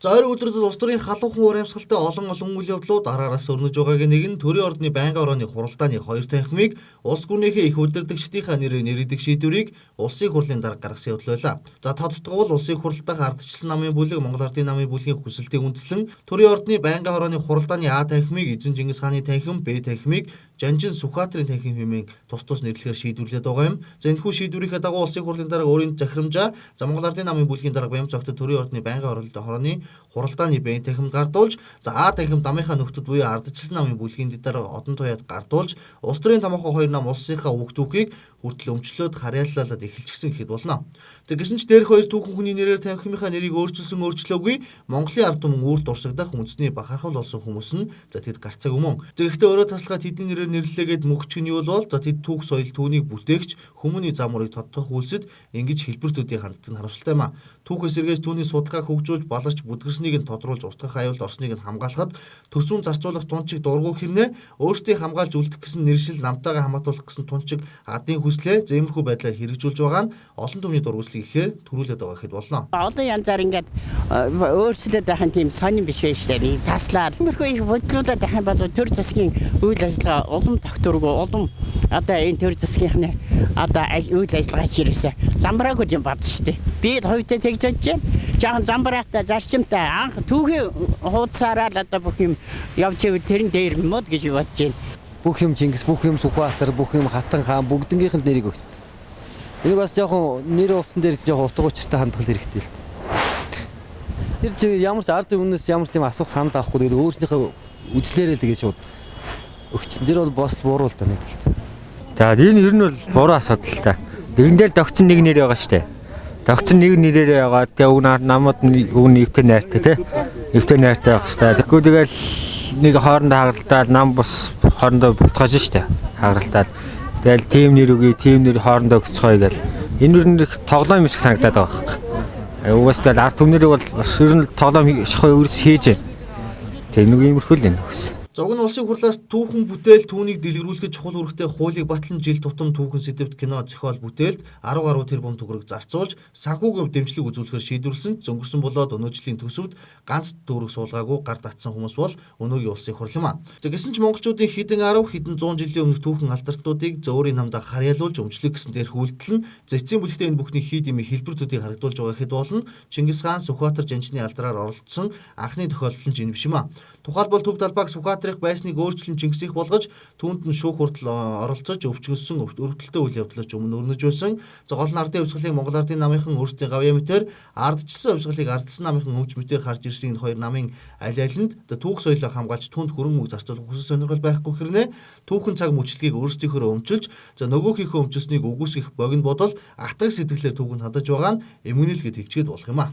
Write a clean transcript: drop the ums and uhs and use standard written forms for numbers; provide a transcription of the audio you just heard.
За ойр өдрөдөд улс төрийн халуухан уур амьсгалтай олон үйл явдлууд араараас өрнөж байгаагийн нэг нь төрийн ордны байнгын орооны хуралдааны 2 танхимыг улс гүрнийхээ их удирдагчдийнхаа нэрээр нэрийдэг шийдвэрийг улсын хурлын дарга гаргасан явдал байлаа. За тодтогвол улсын хурал дахь ардчилсан намын бүлэг Монгол Ардын намын бүлгийн хүсэлтийг үндэслэн төрийн ордны байнгын орооны хуралдааны А танхимыг Эзэн Чингис хааны танхим, Б танхимыг Жанжин Сүхбаатарын танхим хэмээн тус нэрлэхээр шийдвэрлээд байгаа юм. За энэхүү шийдвэрийнхээ дагуу улсын хурлын дарга өөрийн захирамжаа Монгол Ардын намын бүлгийн дарга Бямцогт төрийн ордны байнгын орооны хуралдааны Б танхимд гардуулж, за А танхим дамынхаа нөхдөд буюу ардчилсан намын бүлгийн дарга Одон Туяад гардуулж, улс төрийн томоохон 2 нам улсынхаа үг түүхийг хүртэл өмчлөөд харьяалалаад эхэлчихсэн гэхэд болно. Тэгсэн ч дээрх 2 түүхэн хүний нэрээр танхимынхаа нэрийг өөрчлөөгүй Монголын ард түмэн үүрт урсагдах үндэсний бахархал болсон хүмүүс нь за тэд гарцааг өмнө. Тэгэхдээ өөрөө таслахаа тэдний нэрээр нэрлэлээгээд мөхч нь юу бол за тэд түүх соёл түүнийг бүтээгч хүмүүний зам мөрийг тодтох үйлсэд ингэж хэлбэртүүдийн ханддаг нь харамсалтай юм а. Түүх эсэргээж түүний судалгааг хөгжүүлж баларч бүдгэрснийг нь тодруулж устгах аюулд орсныг нь хамгаалахад төсвөн зарцуулах тунчиг дургуй хэрнээ өөрсдийг хамгаалж үлдэх гэсэн нэршил намтайгаа хамгаалуулах гэсэн тунчиг адын хүслээ зэмэрхүү байдлаар хэрэгжүүлж байгаа нь олон түмний дургуйслыг ихээр төрүүлээд байгаа гэхэд болно. Одоо янзаар ингээд өөрчлөлт байх нь тийм сонирн биш байж тээ. Таслаад тиймэрхүү их бодлуулаад байх юм бол төр засгийн үйл ажиллагаа улам тогтворгүй улам одоо энэ төр засгийнхны одоо үйл ажиллагаа ширээсээ замбраагүй юм бод штэ. Би хоёртой тэгж бодож байна. Жаахан замбраатай зарчимтай анх түүхийн хуудасаараа л одоо бүх юм явж ивэл тэрэн дээр юм уу гэж бодож байна. Бүх юм Чингис, бүх юм Сүхбаатар, бүх юм Хатан хаан бүгднгийнх нь нэрийг өгч. Энэ бас жоохон нэр усан дээр жоохон утга учиртай хандгал хэрэгтэй л. Тэр чи ямар ч ард өмнөөс ямар ч тийм асуух санал авахгүй тэгээд өөрснийхөө үзлээрээ л гэж шууд өгч. Тэр бол бас буруу л да нэг. За энэ ер нь бол буруу асуудал л та. Нэгэн дээр догцсон нэг нэр байгаа штэ. Догцсон нэг нэрээр байгаа. Тэгээ уг намууд уг нэвтэр найртай тий. Нэвтэр найртай байх штэ. Тэгэхгүй тэгэл нэг хоорондоо хагаралдаад нам бус хоорондоо бутгаж штэ. Хагаралдаад. Тэгэл тим нэр үгүй, тим нэр хоорондоо өгцгоё гэл. Энэ ер нь тоглоом юм шиг санагдаад байгаа хэрэг. Угаасаа ард түмнэрийг бол бас ер нь тоглоом шахах өрс хийж байна. Тэг нэг иймэрхүү л энэ үс. Зуг нь улсын хурлаас түүхэн бүтээл түүнийг дэлгэрүүлэхэд чухал үүрэгтэй хуулийг батлан жил тутам түүхэн сэдвт кино зохиол бүтээлд 10 гаруй тэрбум төгрөг зарцуулж санхүүгийн дэмжлэг үзүүлэхээр шийдвэрлсэн өнгөрсөн болоод өнөө жилийн төсөвд ганц төгрөг суулгаагүй гар татсан хүмүүс бол өнөөгийн улсын хурл юм а. Тэгсэн ч монголчуудын хэдэн 10 хэдэн 100 жилийн өмнөх түүхэн алдартуудыг зөөрийн намдаа харьяалуулж өмчлөх гэсэн дээрх үйлдэл нь эцсийн бүлэгтээ энэ бүхний хий дэмий хэлбэртүүдийг харагдуулж байгаа хэд болно. Чингис хаан Сүхбаатар жанчны алдраар оролцсон анхны тохиолдол нь энэ биш юм а. Тухайлбал төв талбайг Сүхбаатарын байсныг өөрчлөн Чингисийг болгож түүнд нь шүүх хүртэл оролцож өвчгөлсөн өргөдөлтөй үйл явдлаас өмнө өрнөж байсан. За гол нь ардын өвсгөлийг Монгол Ардын намынхан өөрсдийн гавьяа мэтээр ардчилсан өвсгөлийг ардчилсан намынхан өмч мэтээр харж ирсэн энэ 2 намын аль алинд түүх соёлоо хамгаалж түнд хөрөн мөг зарцуулах хүсэл сонирхол байхгүй хэрнээ түүхэн цаг мөчлөгийг өөрсдийнхөө өмчилж за нөгөөхийнхөө өмчснийг үгүйсгэх богино бодол атгах сэтгэлээр түүхэнд хадаж байгаа нь эмгэнэл гэд хэлчихэд болох юм а.